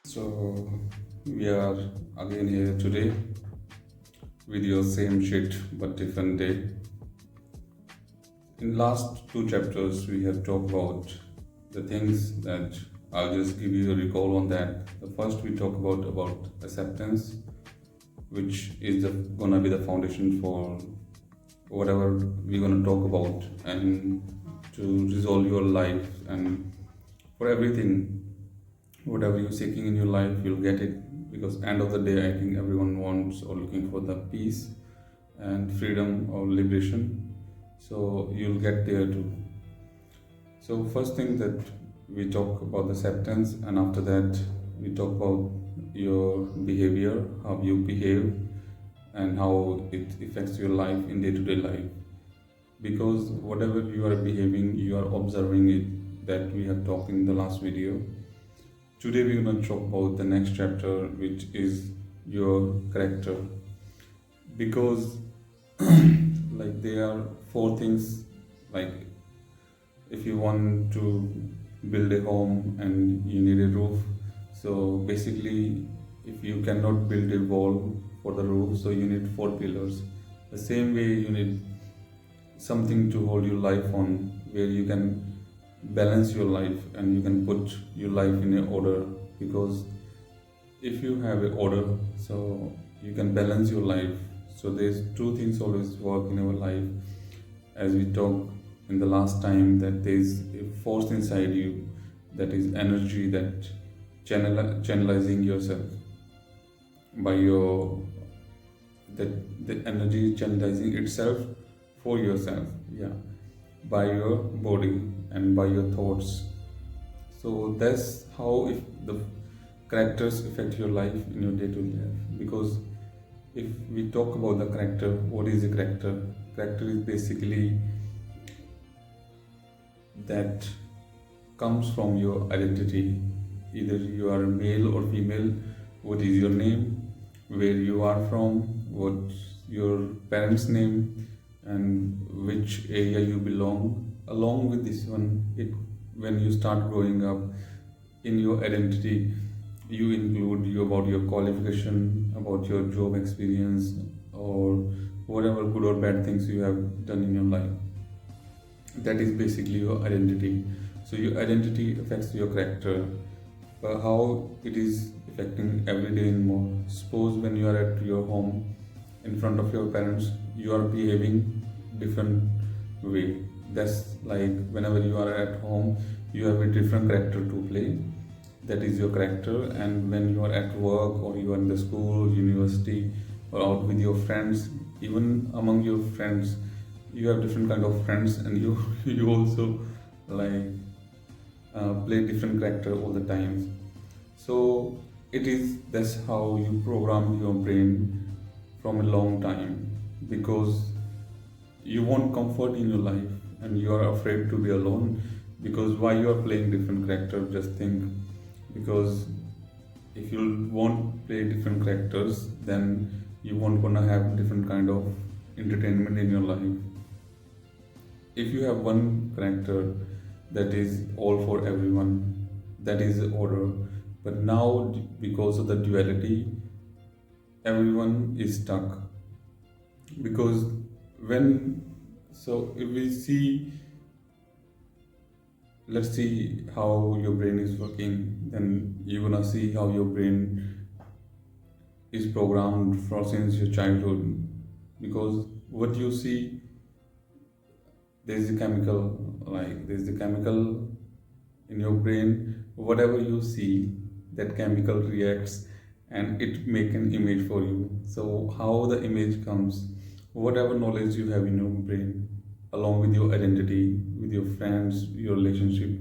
So we are again here today with your same shit but different day. In last two chapters we have talked about the things that I'll just give you a recall on that. The first we talk about acceptance, which is gonna be the foundation for whatever we're gonna talk about and to resolve your life and for everything whatever you're seeking in your life you'll get it, because end of the day I think everyone wants or looking for the peace and freedom or liberation, so you'll get there too. So first thing that we talk about the acceptance, and after that we talk about your behavior, how you behave and how it affects your life in day-to-day life, because whatever you are behaving you are observing it, that we have talked in the last video. Today we're going to talk about the next chapter, which is your character, because like there are four things. Like if you want to build a home and you need a roof, so basically if you cannot build a wall for the roof, so you need four pillars. The same way you need something to hold your life on, where you can balance your life and you can put your life in a order, because if you have a order, so you can balance your life. So there's two things always work in our life, as we talked in the last time, that there's a force inside you, that is energy, that channelizing yourself by your, that the energy channelizing itself for yourself, yeah, by your body and by your thoughts. So that's how if the characters affect your life in your day-to-day life. Because if we talk about the character, what is a character? Character is basically that comes from your identity. Either you are male or female, what is your name, where you are from, what's your parents' name, and which area you belong. Along with this one, when you start growing up in your identity, you include about your qualification, about your job experience, or whatever good or bad things you have done in your life. That is basically your identity. So your identity affects your character. But how it is affecting every day and more. Suppose when you are at your home in front of your parents, you are behaving different way. That's like whenever you are at home, you have a different character to play. That is your character. And when you are at work or you are in the school, university, or out with your friends, even among your friends, you have different kind of friends, and you you also like play different character all the time. So that's how you program your brain from a long time, because you want comfort in your life and you are afraid to be alone. Because why you are playing different character, just think, because if you won't play different characters, then you won't gonna have different kind of entertainment in your life. If you have one character that is all for everyone, that is order. But now because of the duality, everyone is stuck. Because if we see, let's see how your brain is working, then you're gonna see how your brain is programmed for since your childhood. Because what you see, there's a chemical in your brain. Whatever you see, that chemical reacts and it make an image for you. So how the image comes, whatever knowledge you have in your brain, along with your identity, with your friends, your relationship,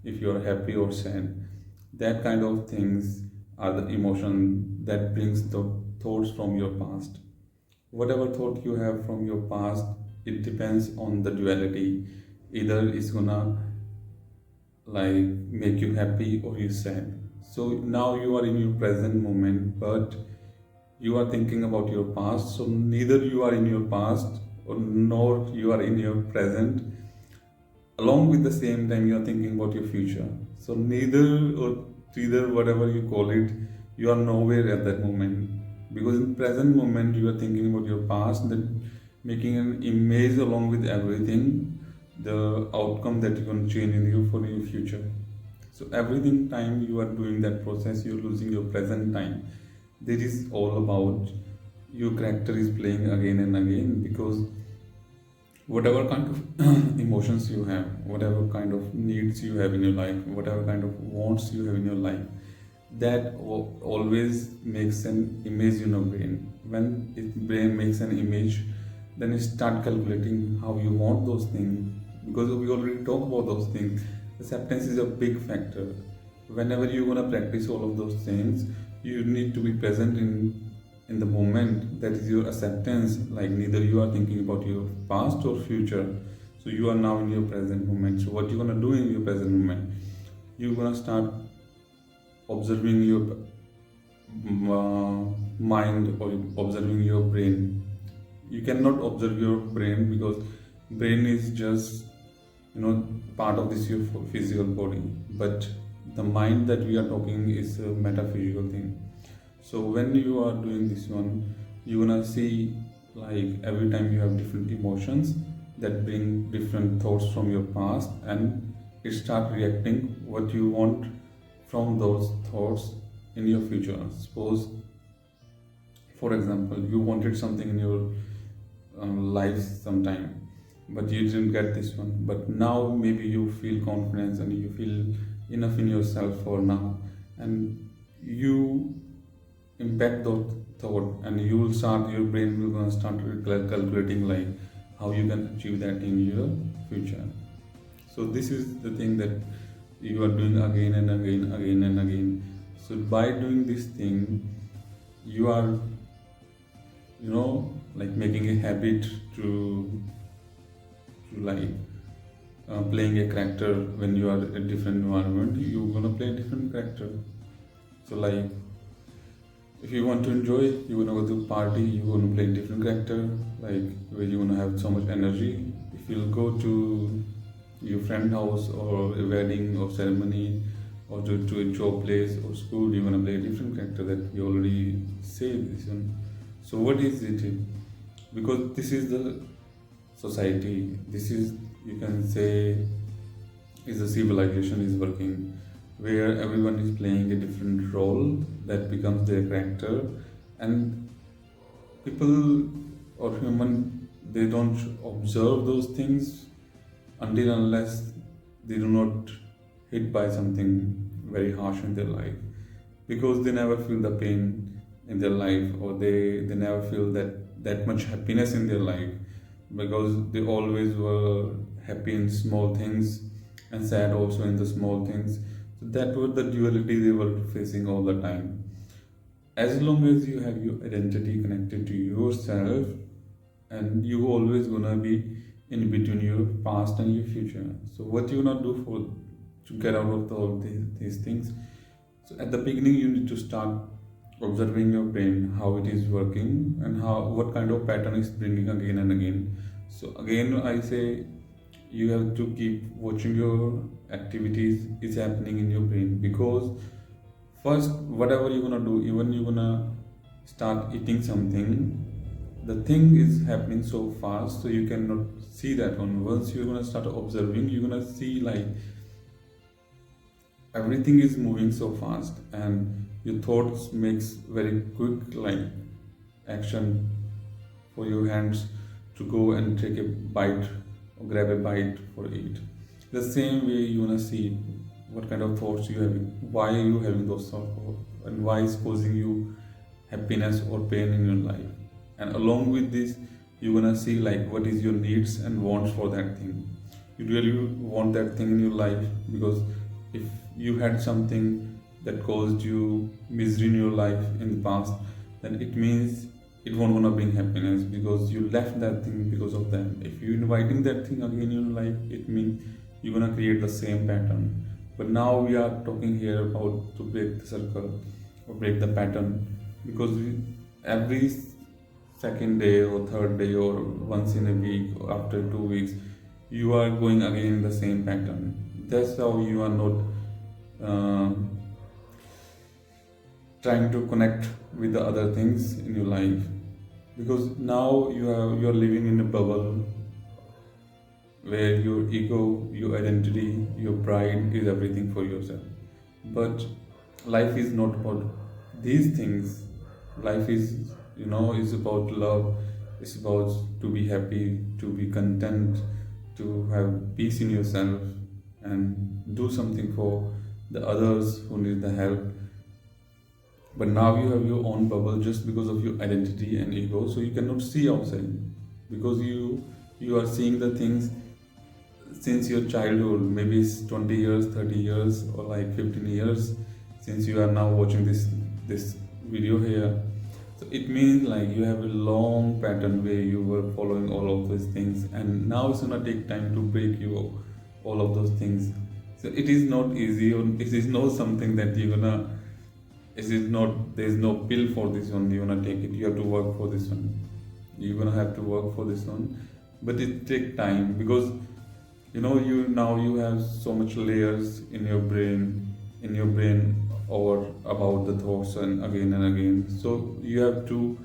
if you are happy or sad, that kind of things are the emotion that brings the thoughts from your past. Whatever thought you have from your past, it depends on the duality. Either it's gonna like make you happy or you sad. So now you are in your present moment, but you are thinking about your past. So neither you are in your past or nor you are in your present. Along with the same time, you are thinking about your future. So neither whatever you call it, you are nowhere at that moment, because in present moment you are thinking about your past, then making an image along with everything, the outcome that you can change in you for your future. So everything time you are doing that process, you're losing your present time. That is all about your character is playing again and again, because whatever kind of emotions you have, whatever kind of needs you have in your life, whatever kind of wants you have in your life, that always makes an image in your brain. When its brain makes an image, then it start calculating how you want those things, because we already talked about those things. Acceptance is a big factor. Whenever you're gonna practice all of those things, you need to be present in the moment. That is your acceptance. Like neither you are thinking about your past or future, so you are now in your present moment. So what you're gonna do in your present moment, you're gonna start observing your mind or observing your brain. You cannot observe your brain, because brain is just part of this your physical body, but the mind that we are talking is a metaphysical thing. So when you are doing this one, you're gonna see like every time you have different emotions that bring different thoughts from your past, and it start reacting what you want from those thoughts in your future. Suppose, for example, you wanted something in your life sometime, but you didn't get this one. But now maybe you feel confidence and you feel enough in yourself for now, and you impact that thought, and you will start, your brain will gonna start calculating like how you can achieve that in your future. So this is the thing that you are doing again and again and again. So by doing this thing, you are like making a habit to like playing a character. When you are in a different environment, you're gonna play a different character. So like if you want to enjoy, you're gonna go to party, you're gonna play a different character, like where you're gonna have so much energy. If you'll go to your friend house or a wedding or ceremony, or to a job place or school, you're gonna play a different character that we already said this one. So what is it? Because this is the society, this is, you can say, is the civilization is working, where everyone is playing a different role that becomes their character, and people or human, they don't observe those things until unless they do not hit by something very harsh in their life, because they never feel the pain in their life, or they never feel that much happiness in their life, because they always were happy in small things and sad also in the small things. So that was the duality they were facing all the time. As long as you have your identity connected to yourself, and you always gonna be in between your past and your future. So what you gonna do for to get out of all these things? So at the beginning, you need to start observing your brain, how it is working, and what kind of pattern is bringing again and again. So again, I say you have to keep watching your activities is happening in your brain, because first, whatever you're gonna do, even you're gonna start eating something, the thing is happening so fast, so you cannot see that one. Once you're gonna start observing, you're gonna see like everything is moving so fast, and your thoughts makes very quick like action for your hands to go and take a bite or grab a bite for it. The same way you wanna see what kind of thoughts you having, why are you having those thoughts, and why is causing you happiness or pain in your life. And along with this, you're gonna see like what is your needs and wants for that thing. You really want that thing in your life, because if you had something that caused you misery in your life in the past, then it means it won't gonna bring happiness, because you left that thing because of that. If you're inviting that thing again in your life, it means you're gonna create the same pattern. But now we are talking here about to break the circle or break the pattern, because every second day or third day or once in a week or after 2 weeks, you are going again in the same pattern. That's how you are not uh, trying to connect with the other things in your life, because now you are living in a bubble where your ego, your identity, your pride is everything for yourself. But life is not about these things. Life is, is about love. It's about to be happy, to be content, to have peace in yourself, and do something for the others who need the help. But now you have your own bubble just because of your identity and ego, so you cannot see outside, because you are seeing the things since your childhood. Maybe it's 20 years, 30 years, or like 15 years since you are now watching this video here. So it means like you have a long pattern where you were following all of those things, and now it's gonna take time to break you all of those things. So it is not easy, or it is not something that you're gonna, it is not, there is no pill for this one, you're gonna take it. You have to work for this one. You're gonna have to work for this one. But it takes time, because you have so much layers in your brain or about the thoughts and again. So you have to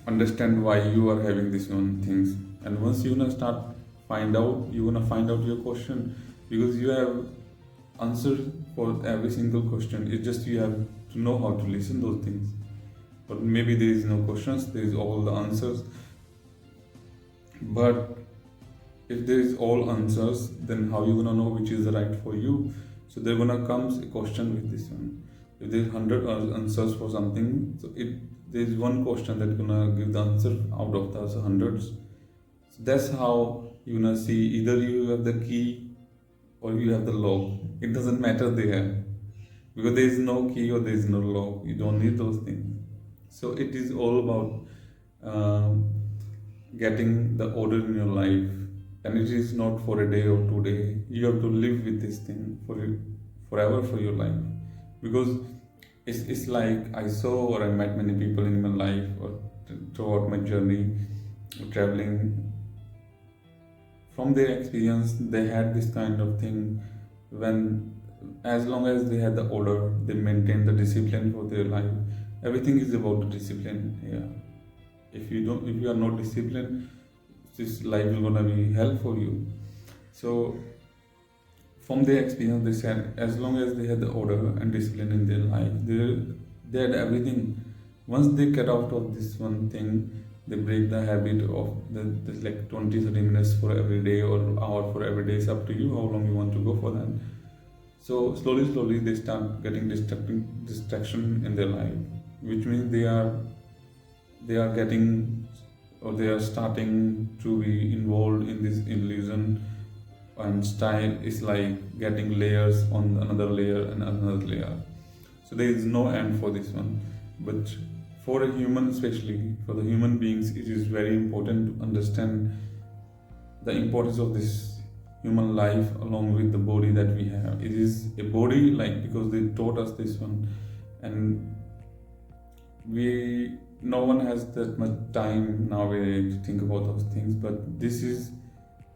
understand why you are having this one things. And once you're gonna you're gonna find out your question, because you have answer for every single question. It's just you have to know how to listen those things. But maybe there is no questions, there is all the answers. But if there is all answers, then how you gonna know which is the right for you? So there gonna comes a question with this one. If there is 100 answers for something, so there is one question that gonna give the answer out of those hundreds. So that's how you gonna see, either you have the key or you have the lock. It doesn't matter there, because there is no key or there is no lock. You don't need those things. So it is all about getting the order in your life, and it is not for a day or 2 days. You have to live with this thing forever for your life, because it's like I saw or I met many people in my life or throughout my journey traveling. From their experience, they had this kind of thing when, as long as they had the order, they maintained the discipline for their life. Everything is about the discipline. Yeah. If you are not disciplined, this life will gonna be hell for you. So from their experience, they said as long as they had the order and discipline in their life, they had everything. Once they get out of this one thing, they break the habit of this like 20-30 minutes for every day or hour for every day. It's up to you how long you want to go for that. So slowly they start getting distraction in their life, which means they are getting, or they are starting to be involved in this illusion, and style is like getting layers on another layer and another layer. So there is no end for this one. But for a human, especially for the human beings, it is very important to understand the importance of this human life along with the body that we have. It is a body, like, because they taught us this one, and no one has that much time nowadays to think about those things. But this is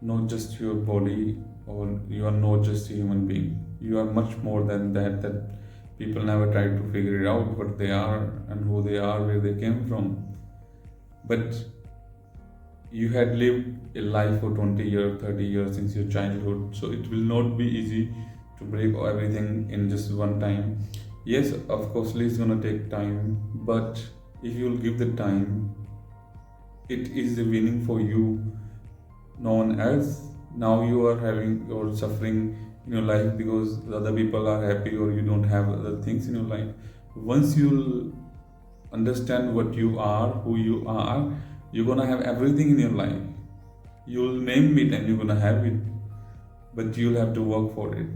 not just your body, or you are not just a human being. You are much more than that people never try to figure it out what they are and who they are, where they came from. But you had lived a life for 20 years, 30 years since your childhood, so it will not be easy to break everything in just one time. Yes, of course it's gonna take time, but if you'll give the time, it is a winning for you, no one else. Now you are having or suffering in your life because the other people are happy, or you don't have other things in your life. Once you'll understand what you are, who you are, you're gonna have everything in your life. You'll name it and you're gonna have it, but you'll have to work for it.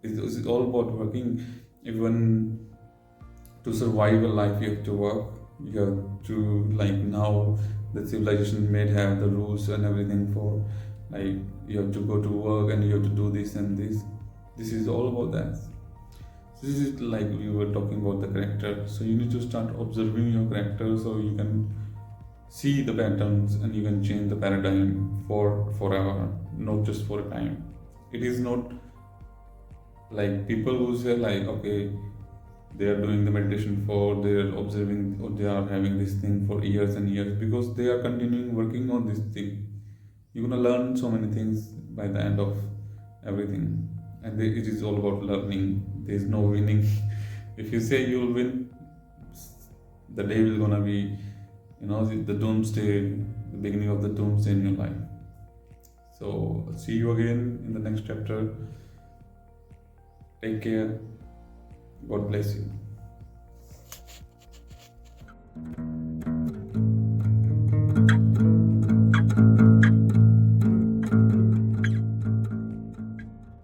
It's all about working. Even to survive a life, you have to work. You have to, like, now the civilization may have the rules and everything for, like, you have to go to work and you have to do this and this. This is all about that. This is like we were talking about the character. So you need to start observing your character so you can see the patterns and you can change the paradigm for forever, not just for a time. It is not like people who say like, okay, they are doing the meditation for, they are observing or they are having this thing for years and years because they are continuing working on this thing. You're gonna learn so many things by the end of everything, and it is all about learning. There is no winning. If you say you'll win, the day will gonna be, the doomsday, the beginning of the doomsday in your life. So see you again in the next chapter. Take care. God bless you.